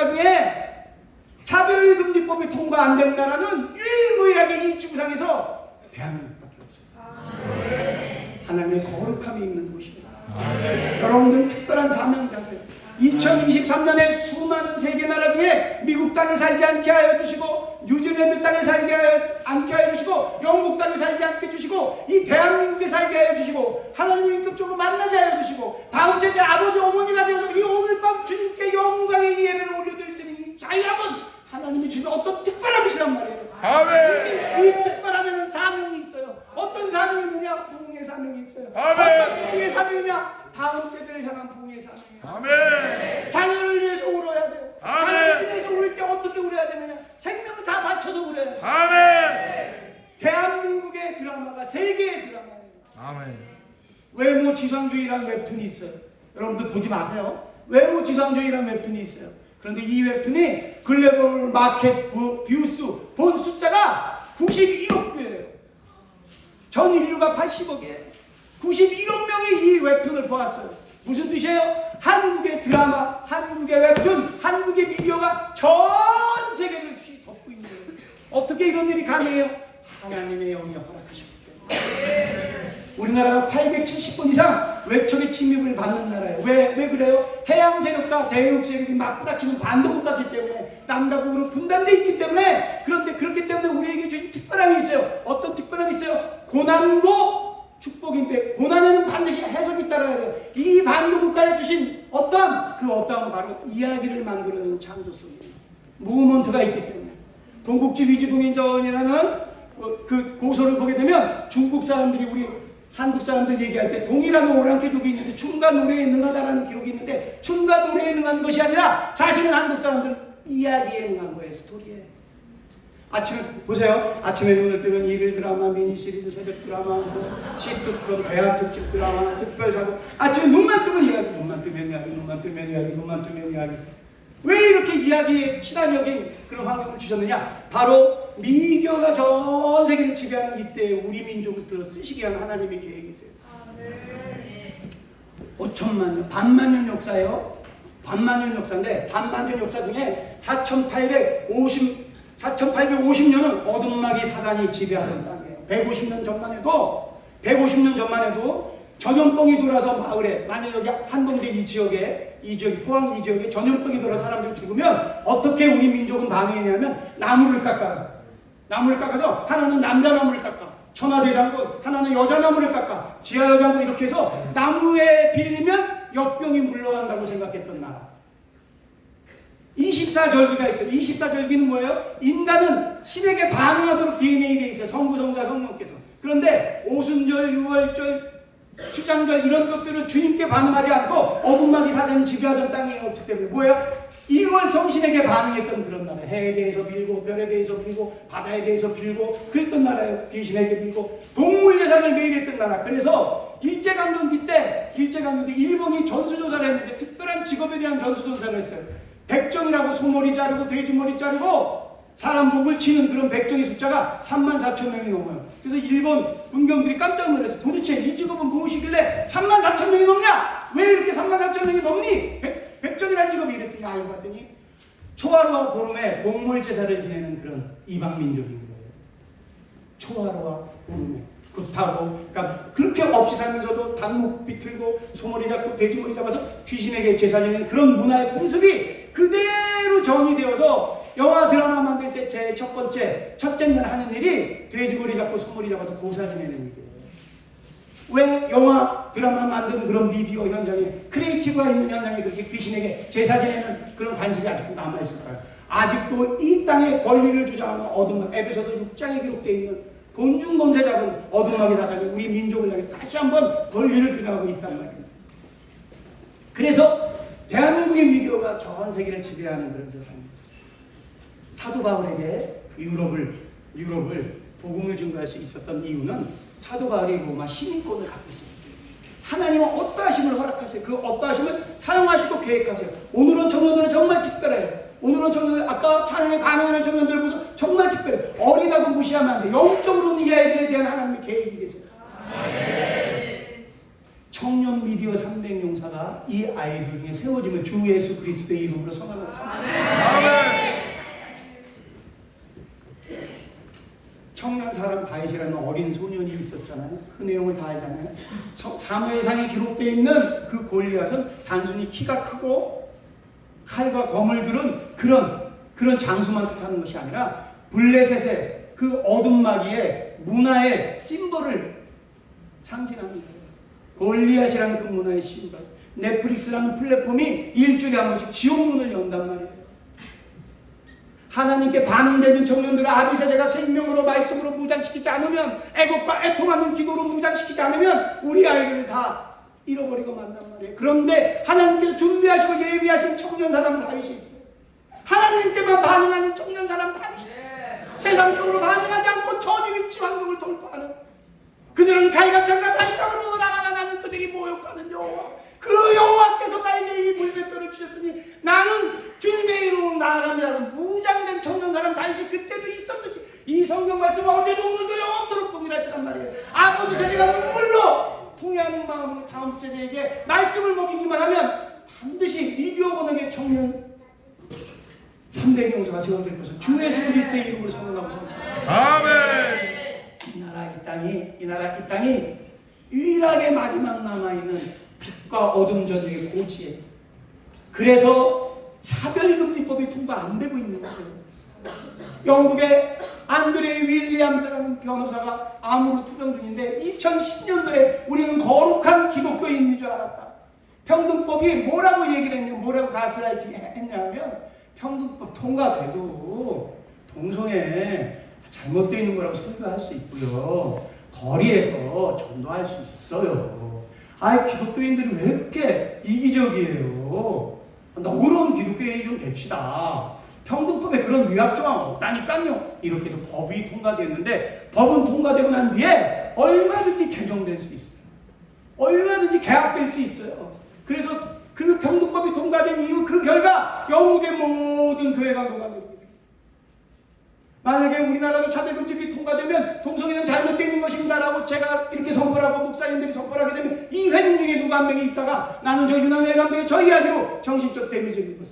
나라 중에 차별금지법이 통과 안 된 나라는 유일무이하게 이 지구상에서 대한민국밖에 없어요. 하나님의 거룩함이 있는 곳입니다. 여러분들은 특별한 사명자세요. 2023년에 수많은 세계 나라 중에 미국 땅에 살지 않게 하여 주시고, 뉴질랜드 땅에 살지 않게 하여 주시고, 영국 땅에 살지 않게 해주시고, 이 대한민국에 살게 하여 주시고, 하나님을 인격적으로 만나게 하여 주시고, 다음 세대 아버지 어머니가 되어서 이 오늘 밤 주님께 영광의 이 예배를 올려드릴 수 있는 이 자유함은 하나님이 주신 어떤 특별함이시란 말이에요. 아멘. 이 특별함에는 사명이 있어요. 어떤 사명이 있느냐? 부흥의 사명이 있어요. 아멘. 어떤 부흥의 사명이냐? 다음 세대를 향한 부흥의 사명이에요. 아멘. 자녀를 위해서 울어야 돼요. 아멘. 자녀를 위해서 울 때 어떻게 울어야 되느냐? 생명을 다 바쳐서 울어야 돼요. 아멘. 대한민국의 드라마가 세계의 드라마예요. 아멘. 외모 지상주의라는 웹툰이 있어요. 여러분들 보지 마세요. 외모 지상주의라는 웹툰이 있어요. 그런데 이 웹툰이 글로벌 마켓 뷰스 본 숫자가 91억 뷰예요. 전 인류가 80억이에요. 91억 명이 이 웹툰을 보았어요. 무슨 뜻이에요? 한국의 드라마, 한국의 웹툰, 한국의 미디어가 전 세계를 덮고 있는 거예요. 어떻게 이런 일이 가능해요? 하나님의 영이 허락하셨기 때문에. 우리나라가 870번 이상 외척의 침입을 받는 나라예요. 왜 그래요? 해양 세력과 대륙 세력이 맞부닥치는 반도국가이기 때문에, 남과 북으로 분단되어 있기 때문에. 그런데 그렇기 때문에 우리에게 주신 특별함이 있어요. 어떤 특별함이 있어요? 고난도 축복인데, 고난에는 반드시 해석이 따라야 돼요. 이 반도국가에 주신 어떠함은 바로 이야기를 만들어내는 창조성이에요. 무브먼트가 있기 때문에. 동국지 위지동인전이라는 그 고서를 보게 되면 중국 사람들이 우리 한국 사람들 얘기할 때 동일한 오랑캐족이 있는데 춤과 노래에 능하다라는 기록이 있는데, 춤과 노래에 능한 것이 아니라 사실은 한국 사람들은 이야기에 능한 거예요. 스토리에. 아침에 보세요. 아침에 눈을 뜨면 일일 드라마, 미니 시리즈, 새벽 드라마, 시트콤, 대화 특집 드라마, 특별사고. 아침에 눈만 뜨면 이야기, 눈만 뜨면 이야기, 눈만 뜨면 이야기, 눈만 뜨면 이야기. 왜 이렇게 이야기에 친화적인 그런 환경을 주셨느냐? 바로 미교가 전 세계를 지배하는 이때 우리 민족을 들어 쓰시기 위한 하나님의 계획이세요. 5천만 년, 반만년 역사예요. 반만년 역사인데, 반만년 역사 중에 4,850년은 어둠막이 사단이 지배하던 땅이에요. 150년 전만 해도 전염병이 돌아서 마을에, 만약 여기 한동대 이 지역에 포항 이 지역에 전염병이 돌아 사람들이 죽으면 어떻게 우리 민족은 반응했냐면 나무를 깎아서 하나는 남자 나무를 깎아, 천하대장군, 하나는 여자 나무를 깎아, 지하여장군, 이렇게 해서 나무에 빌면 역병이 물러간다고 생각했던 나라. 24절기가 있어요. 24절기는 뭐예요? 인간은 신에게 반응하도록 DNA에 돼 있어요. 성부, 성자, 성령께서. 그런데 오순절, 유월절, 수장절 이런 것들은 주님께 반응하지 않고 어둠막이 사단이 지배하던 땅이었기 때문에 뭐야? 1월 성신에게 반응했던 그런 나라. 해에 대해서 빌고, 별에 대해서 빌고, 바다에 대해서 빌고 그랬던 나라예요. 귀신에게 빌고, 동물 예산을 매일 했던 나라. 그래서 일제강점기 때 일본이 전수조사를 했는데, 특별한 직업에 대한 전수조사를 했어요. 백정이라고 소머리 자르고 돼지머리 자르고 사람 목을 치는 그런 백정의 숫자가 34,000명이 넘어요. 그래서 일본 군경들이 깜짝 놀랐어요. 도대체 이 직업은 무엇이길래 34,000명이 넘냐? 왜 이렇게 34,000명이 넘니? 백정이라는 직업이 이랬더니 알고 봤더니 초하루와 보름에 곡물 제사를 지내는 그런 이방 민족인 거예요. 초하루와 보름에 굿하고, 그러니까 그렇게 없이 살면서도 닭목 비틀고 소머리 잡고 돼지머리 잡아서 귀신에게 제사 지내는 그런 문화의 풍습이 그대로 정의되어서 영화 드라마 만들 때 제 첫째 날 하는 일이 돼지머리 잡고 소머리 잡아서 고사 지내는 일이에요. 왜 영화 드라마 만드는 그런 미디어 현장에, 크리에이티브가 있는 현장에 그렇게 귀신에게 제사 지내는 그런 관습이 아직도 남아있을까요? 아직도 이 땅에 권리를 주장하는 어둠막, 에베소서 6장에 기록되어 있는 곤중 권세 잡은 어둠막이 사단이 우리 민족을 향해 다시 한번 권리를 주장하고 있단 말입니다. 그래서 대한민국의 미디어가 전 세계를 지배하는 그런 세상입니다. 사도 바울에게 유럽을 복음을 증거할 수 있었던 이유는 사도 바울이 로마 시민권을 갖고 있습니다. 하나님은 어떠하심을 허락하세요. 그 어떠하심을 사용하시고 계획하세요. 오늘은 청년들은 정말 특별해요. 오늘은 청년들, 아까 찬양에 반응하는 청년들 보죠. 정말 특별해요. 어리다고 무시하면 안 돼요. 영적으로는 이 아이들에 대한 하나님의 계획이 계세요. 청년 미디어 300용사가 이 아이들 중에 세워짐을 주 예수 그리스도의 이름으로 선언합니다. 아멘. 청년 사람 다윗이라는 어린 소년이 있었잖아요. 그 내용을 다 알잖아요. 사무엘상에 기록되어 있는 그 골리앗은 단순히 키가 크고 칼과 검을 들은 그런 장수만 뜻하는 것이 아니라 블레셋의 그 어둠마귀의 문화의 심벌을 상징하는 거예요. 골리앗이라는 그 문화의 심벌. 넷플릭스라는 플랫폼이 일주일에 한 번씩 지옥문을 연단 말이에요. 하나님께 반응되는 청년들을 아비세대가 생명으로 말씀으로 무장시키지 않으면, 애곡과 애통하는 기도로 무장시키지 않으면 우리 아이들을 다 잃어버리고 만단 말이에요. 그런데 하나님께서 준비하시고 예비하신 청년 사람 다윗이 있어요. 하나님께만 반응하는 청년 사람 다윗이 있어요. 세상적으로 반응하지 않고 저지 위치 환경을 돌파하는, 그들은 갈갑창과 단창으로 나가나는 그들이 모욕하는 여호와, 그 여호와께서 나에게 이 물맷돌을 주셨으니 나는 주님의 이름으로 나아갑니다라는 무장된 청년 사람 다윗이 그때도 있었듯이 이 성경 말씀 어제도 오늘도 영원토록 동일하시단 말이에요. 아버지 세대가 눈물로 통회하는 마음으로 다음 세대에게 말씀을 먹이기만 하면 반드시 미디어 번역의 청년 300용사가 세워질 것을 주 예수 그리스도의 이름으로 선언하고 있습니다. 아멘. 이 나라 이 땅이 유일하게 마지막 남아있는 빛과 어둠 전쟁의 고지에, 그래서 차별금지법이 통과 안 되고 있는 거예요. 영국의 안드레 윌리엄스라는 변호사가 암으로 투병 중인데 2010년도에 우리는 거룩한 기독교인인 줄 알았다. 평등법이 뭐라고 얘기를 했냐, 뭐라고 가스라이팅 했냐면, 평등법 통과돼도 동성애 잘못되어 있는 거라고 설교할 수 있고요, 거리에서 전도할 수 있어요. 기독교인들이 왜 이렇게 이기적이에요? 너그러운 기독교인이 좀 됩시다. 평등법에 그런 위약조항 없다니까요. 이렇게 해서 법이 통과됐는데, 법은 통과되고 난 뒤에 얼마든지 개정될 수 있어요. 얼마든지 개혁될 수 있어요. 그래서 그 평등법이 통과된 이후 그 결과 영국의 모든 교회가 녹아내립니다. 만약에 우리나라도 차별금지법이 통과되면 동성애는 잘못되어 있는 것입니다라고 제가 이렇게 선포하고 목사님들이 선포하게 되면 이 회중 중에 누가 한 명이 있다가 나는 저 유남회 감독의 저 이야기로 정신적 데미지를 입었어.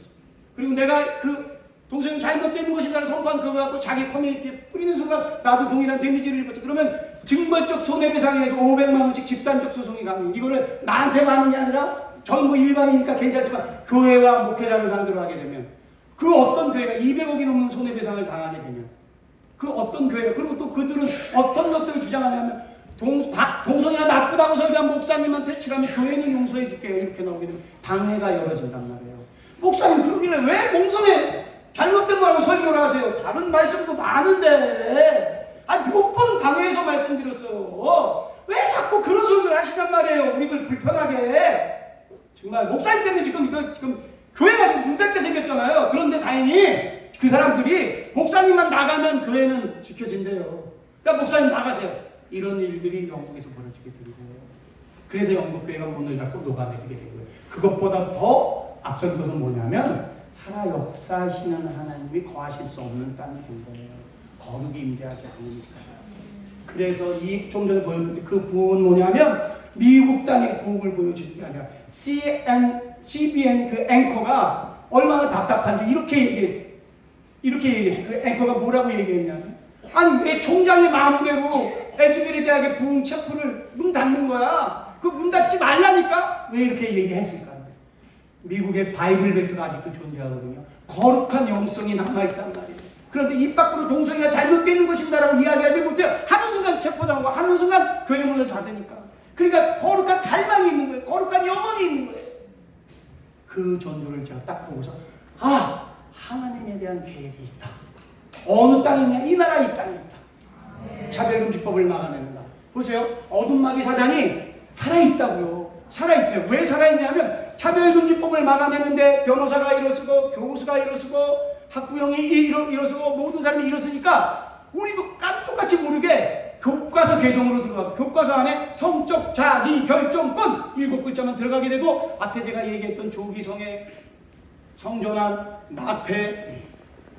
그리고 내가 그 동성애 잘못되어 있는 것입니다라고 선포한 그거 갖고 자기 커뮤니티에 뿌리는 순간 나도 동일한 데미지를 입었어. 그러면 징벌적 손해배상에서 500만 원씩 집단적 소송이 가면 이거를 나한테만 하는 게 아니라 전부 일반이니까 괜찮지만 교회와 목회자를 상대로 하게 되면 그 어떤 교회가 200억이 넘는 손해배상을 당하게 되면 그 어떤 교회가, 그리고 또 그들은 어떤 것들을 주장하냐면 동성애가 나쁘다고 설교한 목사님한테 치라면 교회는 용서해 줄게요 이렇게 나오게 되면 방해가 열어진단 말이에요. 목사님 그러길래 왜 동성애 잘못된 거라고 설교를 하세요? 다른 말씀도 많은데 몇 번 방해해서 말씀드렸어요. 왜 자꾸 그런 소리를 하시단 말이에요? 우리들 불편하게. 정말 목사님 때문에 지금 교회가 지금 문 닫게 생겼잖아요. 그런데 다행히 그 사람들이 목사님만 나가면 교회는 지켜진대요. 그러니까 목사님 나가세요. 이런 일들이 영국에서 벌어지게 되는 거예요. 그래서 영국 교회가 문을 닫고 녹아내리게 되고요. 그것보다 더 앞선 것은 뭐냐면 살아 역사하시는 하나님이 거하실 수 없는 땅이 된 거예요. 거룩이 임재하지 않으니까. 그래서 좀 전에 보였는데 그 부흥은 뭐냐면 미국 땅의 부흥을 보여주는 게 아니라 CBN 그 앵커가 얼마나 답답한지 이렇게 얘기했어요. 그 앵커가 뭐라고 얘기했냐면, 왜 총장의 마음대로 에즈베리 대학의 부흥 체프를 문 닫는 거야? 그 문 닫지 말라니까? 왜 이렇게 얘기했을까? 미국의 바이블 벨트가 아직도 존재하거든요. 거룩한 영성이 남아있단 말이에요. 그런데 입 밖으로 동성애가 잘못되는 것입니다라고 이야기하지 못해요. 하는 순간 체포당하고 하는 순간 교회 문을 닫으니까. 그러니까 거룩한 갈망이 있는 거예요. 거룩한 영혼이 있는 거예요. 그 전도를 제가 딱 보고서 하나님에 대한 계획이 있다. 어느 땅이냐? 이 나라 이 땅에 있다. 차별금지법을 막아내는다. 보세요. 어둠마귀 사장이 살아있다고요. 살아있어요. 왜 살아있냐면 차별금지법을 막아내는데 변호사가 일어서고 교수가 일어서고 학부형이 일어서고 모든 사람이 일어서니까 우리도 깜짝같이 모르게 교과서 개정으로 들어가서 교과서 안에 성적 자기 결정권 7글자만 들어가게 되고 앞에 제가 얘기했던 조기성애, 성전환, 납해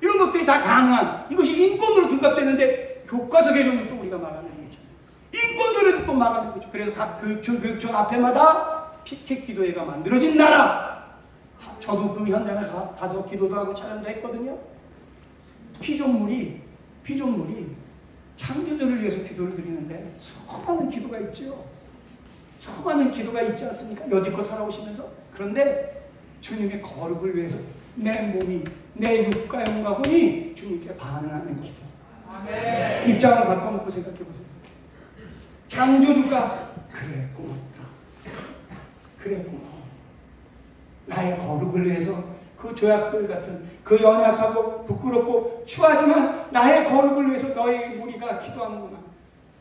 이런 것들이 다 가능한, 이것이 인권으로 등급되는데 교과서 개정도 또 우리가 말하는 거죠. 인권으로 그래도 또 막아낸 거죠. 그래서 각 교육청 앞에마다 피켓 기도회가 만들어진 나라. 저도 그 현장을 가서 기도도 하고 촬영도 했거든요. 피조물이 창조주를 위해서 기도를 드리는데 수많은 기도가 있죠. 수많은 기도가 있지 않습니까? 여지껏 살아오시면서. 그런데 주님의 거룩을 위해서 내 몸이, 내 육과 영과 혼이 주님께 반응하는 기도. 아멘. 입장을 바꿔놓고 생각해 보세요. 창조주가 그래 고맙다. 그래 고마워. 나의 거룩을 위해서 그 조약돌 같은 그 연약하고 부끄럽고 추하지만 나의 거룩을 위해서 너의 무리가 기도하는구나.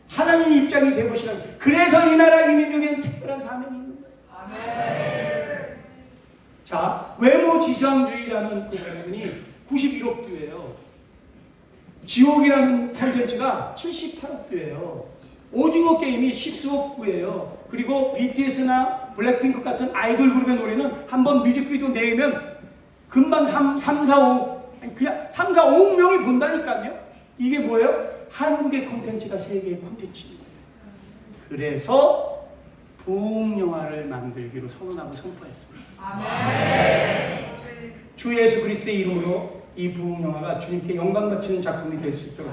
하나님의 입장이 되보시라고. 그래서 이 나라 이 민족에는 특별한 사명이 있는 거예요. 아멘. 자, 외모지상주의라는 그 부분이 91억 뷰예요. 지옥이라는 콘텐츠가 78억 뷰예요. 오징어 게임이 10수억 뷰예요. 그리고 BTS나 블랙핑크 같은 아이돌 그룹의 노래는 한번 뮤직비디오 내면 금방 3, 4, 5억 명이 본다니까요. 이게 뭐예요? 한국의 콘텐츠가 세계의 콘텐츠입니다. 그래서 부흥 영화를 만들기로 선언하고 선포했습니다. 아멘. 주 예수 그리스도의 이름으로 이 부흥 영화가 주님께 영광 바치는 작품이 될 수 있도록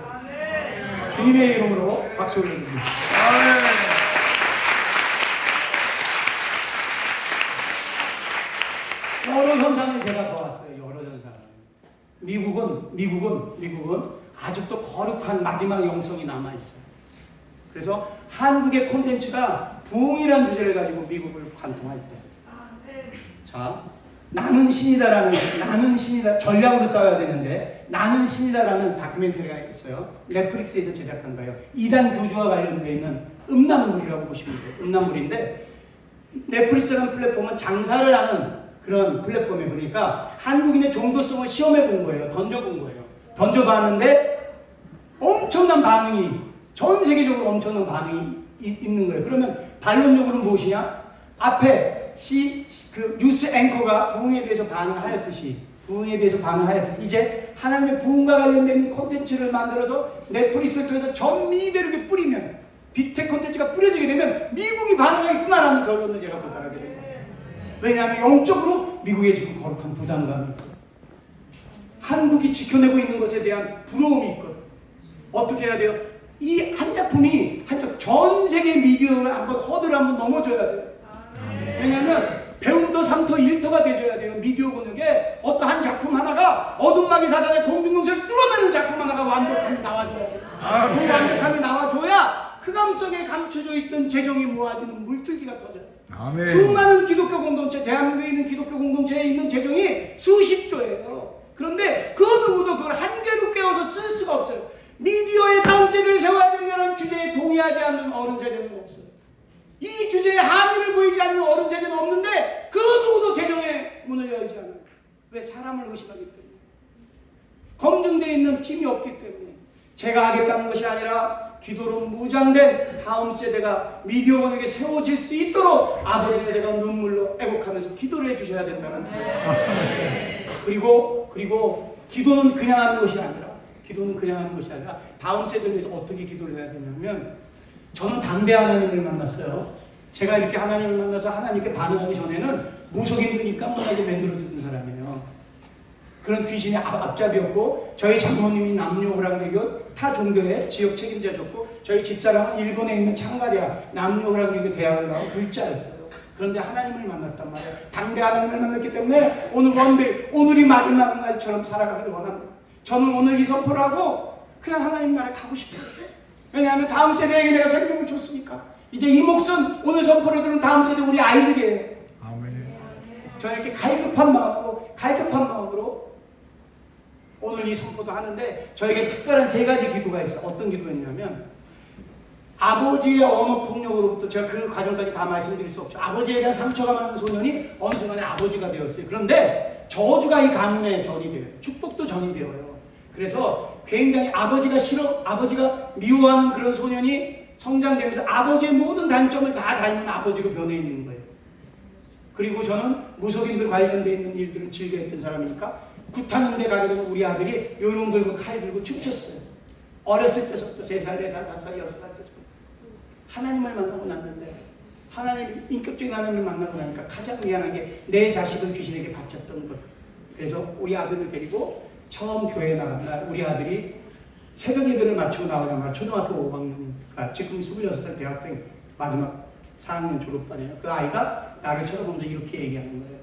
주님의 이름으로 박수 올려드립니다. 여러 현상을 제가 보았어요. 여러 현상을. 미국은 아직도 거룩한 마지막 영성이 남아 있어요. 그래서 한국의 콘텐츠가 부흥이라는 주제를 가지고 미국을 관통할 때, 자, 나는 신이다 전략으로 써야 되는데 나는 신이다라는 다큐멘터리가 있어요. 넷플릭스에서 제작한 거예요. 이단 교주와 관련되어 있는 음란물이라고 보시면 돼요. 음란물인데 넷플릭스라는 플랫폼은 장사를 하는 그런 플랫폼에 보니까 한국인의 정도성을 시험해 본 거예요. 던져본 거예요. 던져봤는데 엄청난 반응이, 전 세계적으로 엄청난 반응이 있는 거예요. 그러면 반론적으로는 무엇이냐? 앞에 그 뉴스 앵커가 부흥에 대해서 반응하였듯이 이제 하나님의 부흥과 관련된 콘텐츠를 만들어서 넷플릭스를 통해서 전 미대로 이렇게 뿌리면, 빅텍 콘텐츠가 뿌려지게 되면 미국이 반응하겠구나라는 결론을 제가 도달하게 됩니다. 왜냐하면 영적으로 미국에 지금 거룩한 부담감이 있고 한국이 지켜내고 있는 것에 대한 부러움이 있거든. 어떻게 해야 돼요? 이 한 작품이 전 세계 미디어를 한번 허들을 한번 넘어줘야 돼요. 왜냐하면 배움터 3토 1토가 돼줘야 돼요. 미디어 번역에 어떠한 작품 하나가 어둠마귀 사단의 공중공세를 뚫어내는 작품 하나가 완벽하게 나와줘야 돼요. 그 완벽하게 나와줘야 흑암 속에 감춰져 있던 재정이 모아지는 물줄기가 터져요. 아멘. 수많은 기독교 공동체, 대한민국에 있는 기독교 공동체에 있는 재정이 수십조예요. 그런데 그 누구도 그걸 한계로 깨워서 쓸 수가 없어요. 미디어의 다음 세대를 세워야 되는 주제에 동의하지 않는 어른 세대는 없어요. 이 주제에 합의를 보이지 않는 어른 세대는 없는데 그 누구도 재정의 문을 열지 않아요. 왜? 사람을 의심하기 때문에. 검증되어 있는 팀이 없기 때문에. 제가 하겠다는 것이 아니라 기도로 무장된 다음 세대가 미디어 번역에 세워질 수 있도록 아버지 세대가 눈물로 애곡하면서 기도를 해주셔야 된다는 거예요. 그리고 기도는 그냥 하는 것이 아니라 다음 세대를 위해서 어떻게 기도를 해야 되냐면, 저는 담대 하나님을 만났어요. 제가 이렇게 하나님을 만나서 하나님께 반응하기 전에는 무속인들이니까 깜깜하게 만들어주는 사람이에요. 그런 귀신의 앞잡이였고, 저희 장모님이 남녀호랑대교 타 종교의 지역 책임자셨고, 저희 집사람은 일본에 있는 창가대학 남녀호랑대교 대학을 나온 불자였어요. 그런데 하나님을 만났단 말이에요. 당대 하나님을 만났기 때문에 오늘이 마지막 날처럼 살아가기를 원합니다. 저는 오늘 이 선포를 하고 그냥 하나님 나라에 가고 싶어요. 왜냐하면 다음 세대에게 내가 생명을 줬으니까. 이제 이 몫은 오늘 선포를 들은 다음 세대 우리 아이들이에요. 아멘. 저는 이렇게 갈급한 마음으로 오늘 이 선포도 하는데, 저에게 특별한 3가지 기도가 있어요. 어떤 기도였냐면, 아버지의 언어폭력으로부터, 제가 그 과정까지 다 말씀드릴 수 없죠. 아버지에 대한 상처가 많은 소년이 어느 순간에 아버지가 되었어요. 그런데 저주가 이 가문에 전이 돼요. 축복도 전이 되어요. 그래서 굉장히 아버지가 미워하는 그런 소년이 성장되면서 아버지의 모든 단점을 다 닮은 아버지로 변해 있는 거예요. 그리고 저는 무속인들 관련되어 있는 일들을 즐겨했던 사람이니까 굿하는 데 가게 되면 우리 아들이 요령 들고 칼 들고 춤췄어요. 어렸을 때부터 3살, 4살, 5살, 6살 때부터. 하나님을 만나고 났는데 하나님, 인격적인 하나님을 만나고 나니까 가장 미안한 게 내 자식을 귀신에게 바쳤던 것. 그래서 우리 아들을 데리고 처음 교회에 나간 날 우리 아들이 새벽 예배를 마치고 나오자마자 초등학교 5학년이니까 지금 26살 대학생 마지막 4학년 졸업반이에요. 그 아이가 나를 쳐다보면서 이렇게 얘기하는 거예요.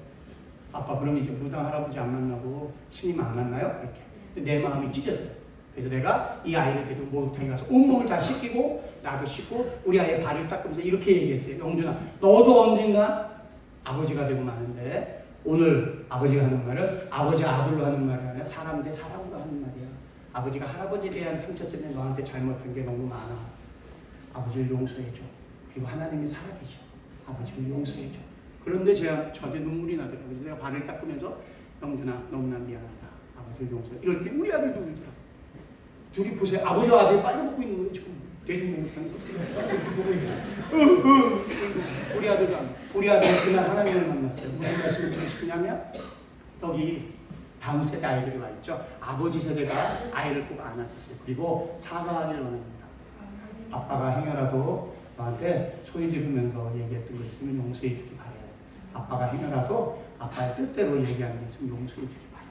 아빠 그럼 이제 무당 할아버지 안 만나고 스님 안 만나요? 이렇게. 근데 내 마음이 찢어져요. 그래서 내가 이 아이를 데리고 목욕탕에 가서 온몸을 다 씻기고 나도 씻고 우리 아이의 발을 닦으면서 이렇게 얘기했어요. 영준아, 너도 언젠가 아버지가 되고 마는데 오늘 아버지가 하는 말은 아버지 아들로 하는 말이 아니라 사람 대 사람으로 하는 말이야. 아버지가 할아버지에 대한 상처 때문에 너한테 잘못한 게 너무 많아. 아버지를 용서해줘. 그리고 하나님이 살아계셔. 아버지를 용서해줘. 그런데 저한테 눈물이 나더라고요. 그래서 내가 발을 닦으면서 영준아 너무나 미안하다. 아버지를 용서해. 이럴 때 우리 아들도 울더라고. 둘이 보세요. 아버지와 아들이 빨개먹고 있는 거예요. 지금 대중목욕탕에서 보고 있어요. 우리 아들도 안 돼. 우리 아들은 그날 하나님을 만났어요. 무슨 말씀을 드리고 싶냐면 여기 다음 세대 아이들이 와 있죠. 아버지 세대가 아이를 꼭 안아줬어요. 그리고 사과하기를 원합니다. 아빠가 행여라도 너한테 소리 지르면서 얘기했던 거 있으면 용서해 주기 바래요. 아빠가 행여라도 아빠의 뜻대로 얘기하는 게 있으면 용서해 주기 바래요.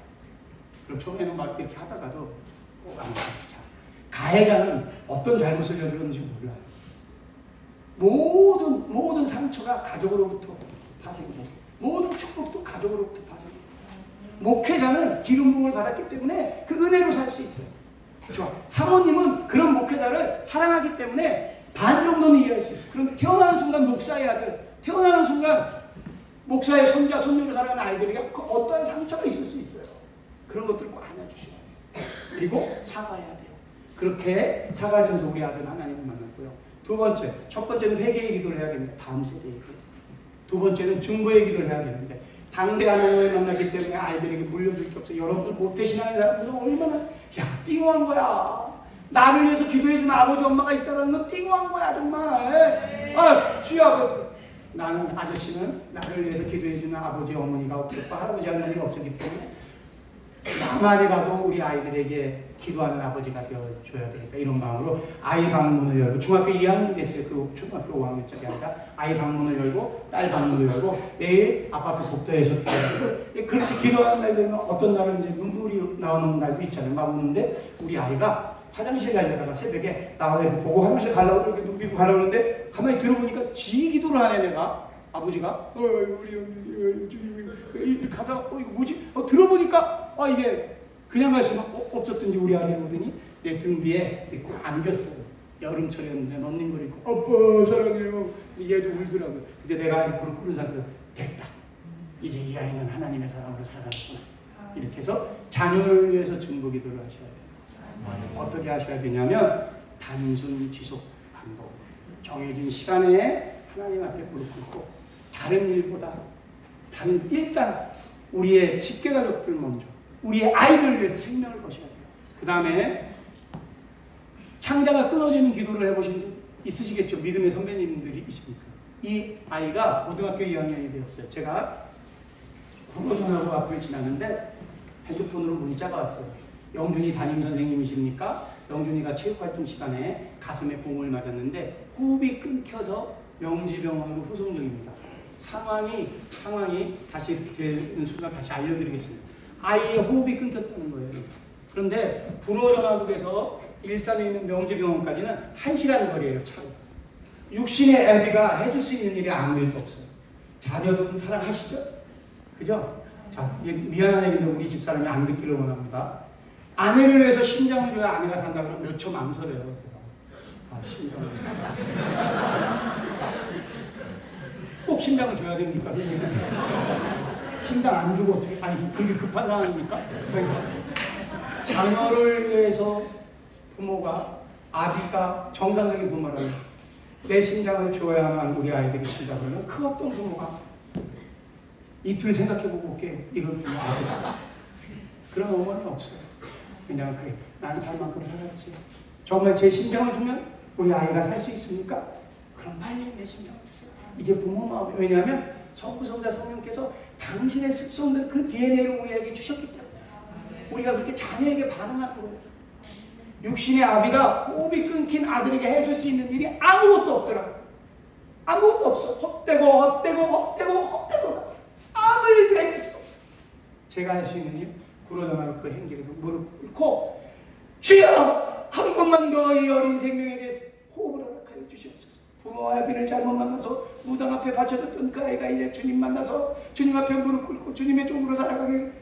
그럼 처음에는 막 이렇게 하다가도 꼭 안아주자. 가해자는 어떤 잘못을 저질렀는지 몰라요. 모든 상처가 가족으로부터 파생돼요. 모든 축복도 가족으로부터 파생돼요. 목회자는 기름 부음을 받았기 때문에 그 은혜로 살 수 있어요. 그렇죠? 사모님은 그런 목회자를 사랑하기 때문에 반 정도는 이해할 수 있어요. 그런데 태어나는 순간 목사의 아들, 태어나는 순간 목사의 손자, 손녀를 사랑하는 아이들에게 그 어떠한 상처가 있을 수 있어요. 그런 것들을 꼭 안아주셔야 돼요. 그리고 사과해야 돼요. 그렇게 사과를 통해서 우리 아들은 하나님을 만났고요. 두 번째, 첫 번째는 회개의 기도를 해야 됩니다. 다음 세대에게. 두 번째는 중보의 기도를 해야 되는데 당대 하나님을 만났기 때문에 아이들에게 물려줄 게 없어요. 여러분들 모태신앙의 사람들은 얼마나 띵한 거야. 나를 위해서 기도해주는 아버지 엄마가 있다는 건 띵한 거야 정말. 아 주여 아버지, 나는 아저씨는 나를 위해서 기도해주는 아버지 어머니가 없었고 할아버지 할머니가 없었기 때문에 나만이라도 우리 아이들에게 기도하는 아버지가 되어줘야 되겠다. 이런 마음으로 아이 방문을 열고 중학교 2학년이 됐어요. 그 초등학교 5학년짜리 아이가 아이 방문을 열고 딸 방문을 열고 매일 아파트 복도에서 기도하고 그렇게 기도하는 날 되면 어떤 날은 이제 눈물이 나오는 날도 있잖아요. 막 우는데 우리 아이가 화장실 가려다가 새벽에 나와서 보고 화장실 가려고 이렇게 눈 비고 가려고 하는데 가만히 들어보니까 지 기도를 하네. 내가 아버지가 우리 이렇게 가다가 이거 뭐지? 들어보니까 이게 그냥 말씀 없었던지 우리 아들 오더니 내 등 뒤에 이렇게 안겼어요. 여름철이었는데 런닝걸 입고 아빠 사랑해요. 얘도 울더라고요. 근데 내가 무릎 꿇은 상태에서 됐다. 이제 이 아이는 하나님의 사랑으로 살아가는구나. 이렇게 해서 자녀를 위해서 중보 기도를 하셔야 돼요. 어떻게 하셔야 되냐면 단순 지속 반복. 정해진 시간에 하나님한테 무릎 꿇고 다른 일보다 일단 우리의 직계가족들 먼저 우리의 아이들 위해서 생명을 거셔야 돼요. 그 다음에 창자가 끊어지는 기도를 해보신 분 있으시겠죠? 믿음의 선배님들이 있습니까? 이 아이가 고등학교 2학년이 되었어요. 제가 구로전하고 앞을 지나는데 핸드폰으로 문자가 왔어요. 영준이 담임선생님이십니까? 영준이가 체육활동 시간에 가슴에 공을 맞았는데 호흡이 끊겨서 명지병원으로 후송 중입니다. 상황이 다시 되는 순간 다시 알려드리겠습니다. 아이의 호흡이 끊겼다는 거예요. 그런데 구로전화국에서 일산에 있는 명지병원까지는 1시간 거리예요. 차로. 육신의 애비가 해줄 수 있는 일이 아무 일도 없어요. 자녀분 사랑하시죠? 그죠? 자, 미안한 얘기인데 우리 집사람이 안 듣기를 원합니다. 아내를 위해서 심장을 줘야 아내가 산다 그러면 몇 초 망설여요. 심장을. 꼭 심장을 줘야 됩니까? 심장 안 주고 어떻게, 그렇게 급한 상황입니까? 자녀를 위해서 부모가, 아비가 정상적인 부모라면 내 심장을 줘야만 우리 아이들이 심장을 그 어떤 부모가 이틀 생각해보고 올게요. 이건 좀 아니다. 그런 어머니 없어요. 그냥 그래, 나는 살 만큼 살았지. 정말 제 심장을 주면 우리 아이가 살 수 있습니까? 그럼 빨리 내 심장을 주세요. 이게 부모 마음이에요. 왜냐하면 성부성자 성령께서 당신의 습성들 그 DNA를 우리에게 주셨기 때문에 우리가 그렇게 자녀에게 반응하는 거예요. 육신의 아비가 호흡이 끊긴 아들에게 해줄 수 있는 일이 아무것도 없더라. 아무것도 없어. 헛되고 아무 일도 해줄 수 없어. 제가 할 수 있는 일, 구로전하고 그 행길에서 무릎 꿇고 주여 한 번만 더 이 어린 생명에게 호흡을 허락하여 주시옵소서. 부모와 아비를 잘못 만나서 무당 앞에 바쳐졌던 그 아이가 이제 주님 만나서 주님 앞에 무릎 꿇고 주님의 종으로 살아가길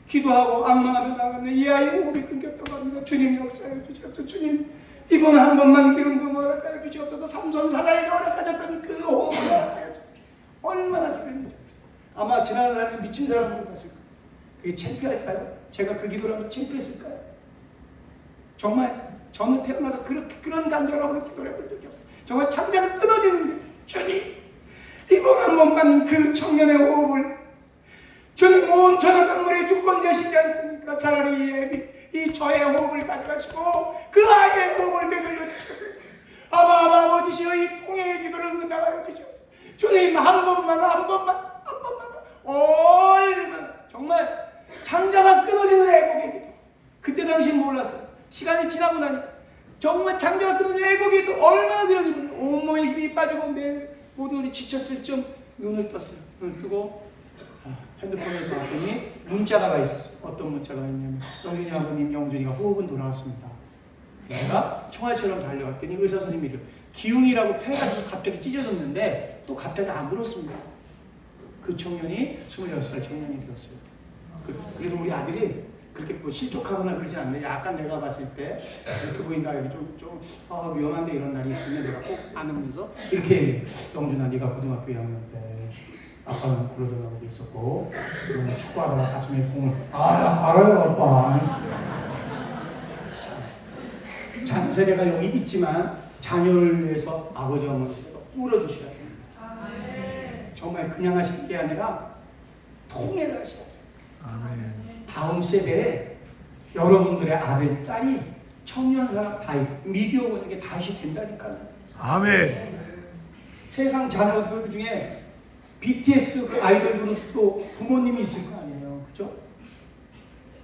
기도하고 악망하며 나가는데 이 아이의 호흡이 끊겼다고 합니다. 주님 역사해 주시옵소서. 주님 이번 한 번만 기름 부어 허락하여 주시옵소서. 삼손 사자에게 허락하셨던 그 호흡을 허락하여 주시옵소서. 얼마나 기도했는지. 아마 지나가는 사람이 미친 사람으로 봤을 거예요. 그게 창피할까요? 제가 그 기도를 하면 창피했을까요? 정말 저는 태어나서 그런 간절함으로 기도를 해본 적이 없어요. 정말 창자가 끊어지는 주님 이번 한 번만 그 청년의 호흡을 주님 온 천하 만물의 주권자시지 않습니까? 차라리 이 저의 호흡을 가져가시고 그 아이의 호흡을 내돌려 주시옵소서. 아버지시여 이 통행의 기도를 응답하여 주시옵소서. 주님 한 번만 얼마나 정말 창자가 끊어지는 애곡의 기도. 그때 당시엔 몰랐어요. 시간이 지나고 나니까 정말 창자가 끊어지는 애곡의 기도 얼마나 들었는지 몰라요. 온몸에 힘이 빠지고 내 모두 지쳤을 쯤 눈을 떴어요. 눈을 뜨고 핸드폰을 봤더니 문자가 와 있었어요. 어떤 문자가 있냐면 영준이 아버님, 영준이가 호흡은 돌아왔습니다. 내가 총알처럼 달려갔더니 의사 선생님이 기웅이라고 폐가 갑자기 찢어졌는데 또 갑자기 안 불었습니다. 그 청년이 26살 청년이 되었어요. 그래서 우리 아들이 그렇게 뭐 실족하거나 그러지 않는데 약간 내가 봤을 때 이렇게 보인다 여기 좀 위험한데 이런 날이 있으면 내가 꼭 안으면서 이렇게 얘기해. 영준아 네가 고등학교 2학년 때 아빠는 구로전하고 있었고 축구하다가 가슴에 공을 알아요 아빠. 자녀 세대가 여기 있지만 자녀를 위해서 아버지 어머니가 울어주셔야 됩니다. 정말 그냥 하시는 게 아니라 통해를 하셔야 돼요. 다음 세대에 여러분들의 아들, 딸이 청년사람 다윗, 미디어 번역에 다윗이 된다니까요. 아멘. 세상 자녀들 중에 BTS 그 아이돌 그룹도 부모님이 있을 거 아니에요. 그죠?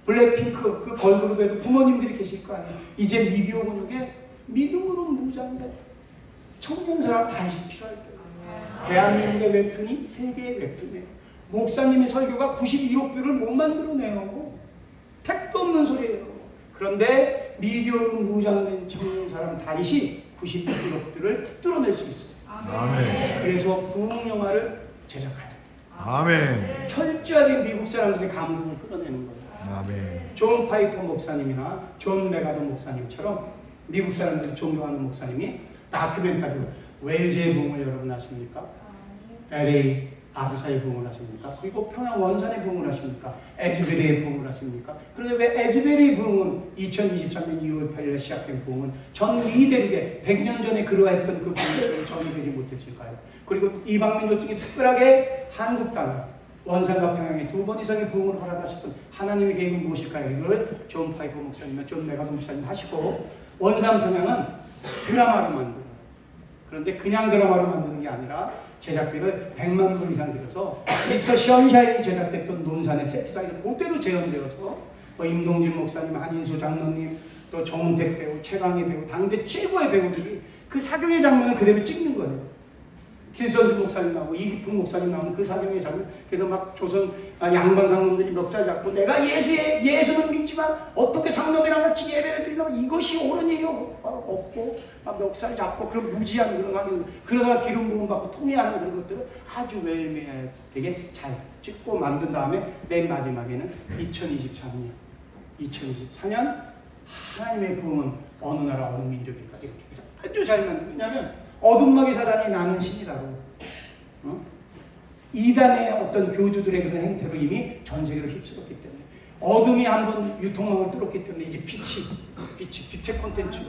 블랙핑크 그 걸그룹에도 부모님들이 계실 거 아니에요. 이제 미디어 번역에 믿음으로 무장된 청년사람 다윗이 필요할 거예요. 대한민국의 웹툰이 세계의 웹툰이에요. 목사님의 설교가 91억 뷰를 못 만들어내요. 택도 없는 소리예요. 그런데 미디어로 무장된 청년 사람 다윗이 91억 뷰를 뚫어낼 수 있어요. 아멘. 그래서 부흥 영화를 제작해요. 아멘. 철저하게 미국 사람들의 감동을 끌어내는 거예요. 아멘. 존 파이퍼 목사님이나 존 메가던 목사님처럼 미국 사람들이 존경하는 목사님이 다큐멘터리로 웰즈의 부흥을 여러분 아십니까? LA 아주사의 부흥을 하십니까? 그리고 평양 원산의 부흥을 하십니까? 에즈베리의 부흥을 하십니까? 그런데 왜 에즈베리의 부흥은 2023년 2월 8일에 시작된 부흥은 전이되게 100년 전에 그러했던 그 부흥을 전이되지 못했을까요? 그리고 이방민족 중에 특별하게 한국 땅 원산과 평양에 2번 이상의 부흥을 허락하셨던 하나님의 계획은 무엇일까요? 이걸 존 파이퍼 목사님과 존 메가던 목사님 하시고 원산 평양은 드라마로 만들어요. 그런데 그냥 드라마로 만드는 게 아니라 제작비를 100만 불 이상 들여서 미스터 션샤인이 제작됐던 논산의 세트장에서 그대로 재현되어서 임동진 목사님, 한인수 장로님, 또 정은택 배우, 최강희 배우, 당대 최고의 배우들이 그 사경의 장면을 그대로 찍는 거예요. 길선주 목사님 나오고 이기풍 목사님 나오는 그 사경의 장면. 그래서 막 조선 양반 상놈들이 멱살 잡고 내가 예수는 믿지만 어떻게 상놈이랑 같이 예배를 드리나 이것이 옳은 일이 없고 막 멱살 잡고 그런 무지한 그런 하는 그러다가 기름 부음 받고 통회하는 그런 것들을 아주 웰메하게 잘 찍고 만든 다음에 맨 마지막에는 2024년 하나님의 부흥은 어느 나라 어느 민족일까 이렇게 해서 아주 잘 만든. 왜냐하면 어둠막이 사단이 나는 신이라고 이단의 어떤 교주들의 그런 행태로 이미 전 세계를 휩쓸었기 때문에 어둠이 한번 유통망을 뚫었기 때문에 이제 빛의 콘텐츠로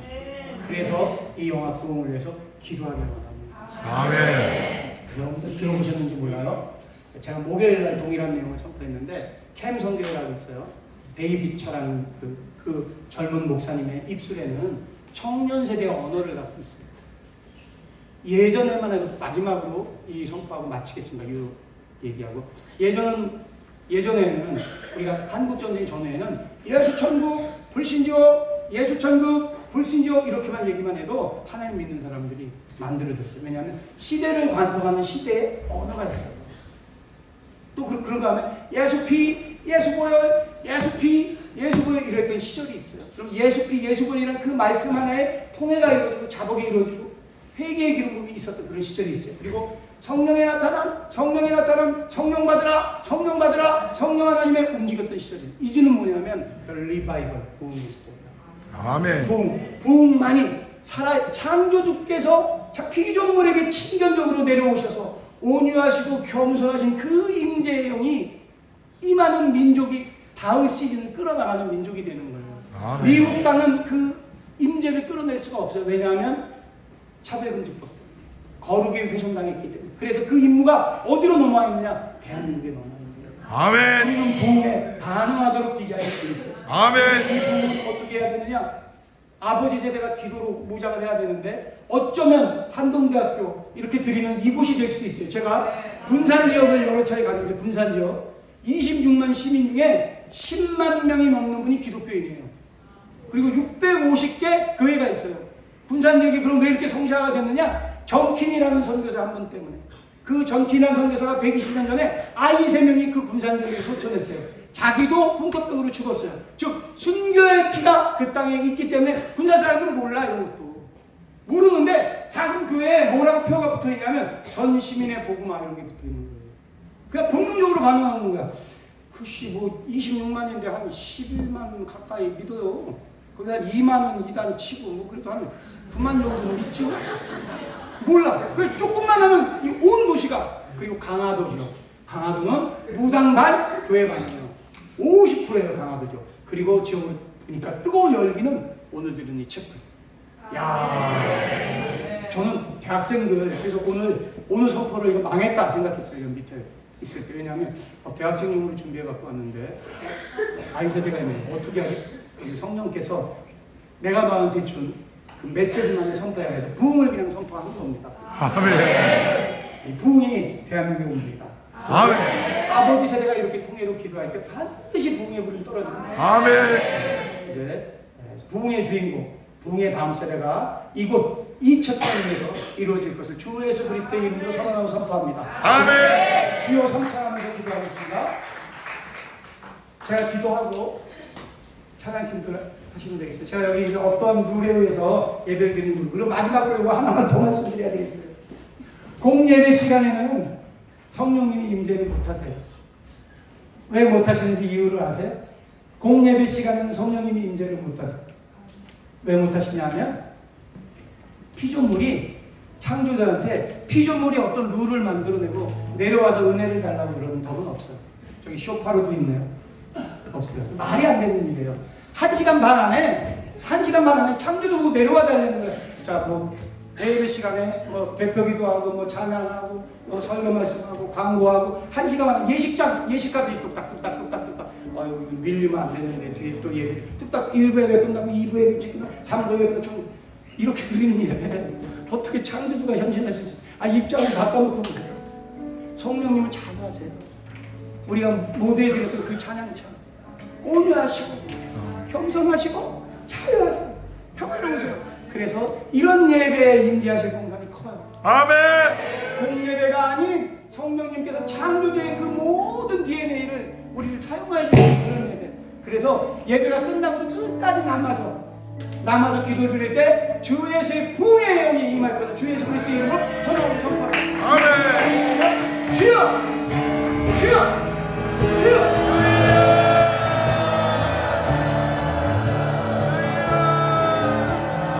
그래서 이 영화 부흥을 위해서 기도하려고 합니다. 아멘. 여러분들 들어보셨는지 몰라요. 제가 목요일날 동일한 내용을 선포했는데 캠 선교회라고 있어요. 데이비처라는 그 젊은 목사님의 입술에는 청년 세대의 언어를 갖고 있어요. 예전에만 해도 마지막으로 이 선포하고 마치겠습니다. 이 얘기하고 예전에는 우리가 한국전쟁 전에는 예수 천국 불신지어 예수 천국 불신지옥 이렇게만 얘기만 해도 하나님 믿는 사람들이 만들어졌어요. 왜냐하면 시대를 관통하는 시대의 언어가 있어요. 또 그런가 하면 예수 피, 예수 보혈, 예수 피, 예수 보혈 이랬던 시절이 있어요. 그럼 예수 피, 예수 보혈이라는 그 말씀 하나에 통해가 이루어지고 자복이 이루어지고 회개의 기름이 있었던 그런 시절이 있어요. 그리고 성령의 나타남, 성령의 나타남, 성령 받으라, 성령 받으라, 성령 하나님의 움직였던 시절이에요. 이제는 뭐냐면 The Revival, 부흥의 시대예요. 아멘. 부흥만이 창조주께서 피조물에게 친견적으로 내려오셔서 온유하시고 겸손하신 그 임재의 영이 임하는 민족이 다음 시즌을 끌어나가는 민족이 되는 거예요. 아멘. 미국 땅은 그 임재를 끌어낼 수가 없어요. 왜냐하면 차별금지법 때문에 거룩에 훼손당했기 때문에. 그래서 그 임무가 어디로 넘어와 있느냐? 대한민국에 넘어와 있는 거예요. 아멘. 우리는 부흥에 반응하도록 디자인되어 있어요. 아멘. 이 부흥을 어떻게 해야 되느냐? 아버지 세대가 기도로 무장을 해야 되는데 어쩌면 한동대학교 이렇게 드리는 이곳이 될 수도 있어요. 제가 분산 지역을 여러 차례 갔는데 분산 지역 26만 시민 중에 10만 명이 넘는 분이 기독교인이에요. 그리고 650개 교회가 있어요. 분산 지역이 그럼 왜 이렇게 성장화가 됐느냐? 정킨이라는 선교사 한 분 때문에. 그 정킨이라는 선교사가 120년 전에 아이 3명이 그 분산 지역에 소천했어요. 자기도 풍토병으로 죽었어요. 즉 순교의 피가 그 땅에 있기 때문에 군사 사람들은 몰라 이런 것도 모르는데 작은 교회에 뭐라고 표가 붙어 있냐면 전 시민의 복음화 이런 게 붙어 있는 거예요. 그냥 본능적으로 반응하는 거야. 글씨 뭐 26만인데 한 11만 가까이 믿어요. 거기 한 2만은 이단 치고 뭐 그래도 한 9만 정도는 믿죠. 몰라. 그래 조금만 하면 이 온 도시가. 그리고 강화도죠. 강화도는 무당반 교회반이에요. 50%예요 강화도죠. 그리고 지금 보니까 뜨거운 열기는 오늘 들은 이 챕터. 야, 저는 대학생들 그래서 오늘 선포를 이거 망했다 생각했어요. 여기 밑에 있을 때. 왜냐하면 대학생용으로 준비해 갖고 왔는데 아이 세대가 있네. 어떻게 하지? 성령께서 내가 너한테 준 그 메시지만을 선포해야 해서 부흥을 그냥 선포하는 겁니다. 아멘. 이 부흥이 대한민국에 옵니다. 아멘. 아버지 세대가 이렇게 통해로 기도할 때 반드시 부흥의 불이 떨어집니다. 아멘. 이제 부흥의 주인공, 부흥의 다음 세대가 이곳 이 첫 땅에서 이루어질 것을 주 예수 그리스도의 이름으로 선언하고 선포합니다. 아멘. 주여 선포하면서 기도하겠습니다. 제가 기도하고 찬양팀들 하시면 되겠습니다. 제가 여기 이제 어떤 룰에 의해서 예배를 드리는 룰, 그리고 마지막으로 이거 하나만 더 말씀드려야 되겠어요. 공예배 시간에는 성령님이 임재를 못하세요. 왜 못하시는지 이유를 아세요? 공예배 시간에는 성령님이 임재를 못하세요. 왜 못하시냐면 피조물이 창조자한테 피조물이 어떤 룰을 만들어내고 내려와서 은혜를 달라고 그러는 법은 없어요. 저기 쇼파로도 있네요. 없어요. 말이 안 되는 일이에요. 1시간 반 안에 창조적으로 내려와 달라는 거예요. 자, 뭐 예배 시간에 뭐 대표기도 하고 뭐 찬양하고 뭐 설교 말씀하고 광고하고 1시간 안에 예식까지 뚝딱뚝딱 아유 밀리면 안 되는데 뒤에 또 예배 뚝딱 1부 예배 끝나고 2부 예배 끝나고 3부 예배 끝나고 좀 이렇게 드리는 예배 어떻게 창조주가 현신하실 수 있어요? 입장을 바꿔놓고 보세요. 성령님을 찬양하세요. 우리가 모두에 드렸던 그 찬양처럼 온유하시고 겸손하시고 자유하세요. 평화로우세요. 그래서 이런 예배에 임재하실 공간이 커요. 아멘. 공예배가 아닌 성령님께서 창조주의 그 모든 DNA를 우리를 사용하여 주시는 그런 예배. 그래서 예배가 끝나고 끝까지 남아서 기도를 드릴 때 주 예수의 부의 영이 임할 거다. 주 예수 그리스도의 이름으로 선언을 선포합니다. 아멘. 주여! 주여! 주여!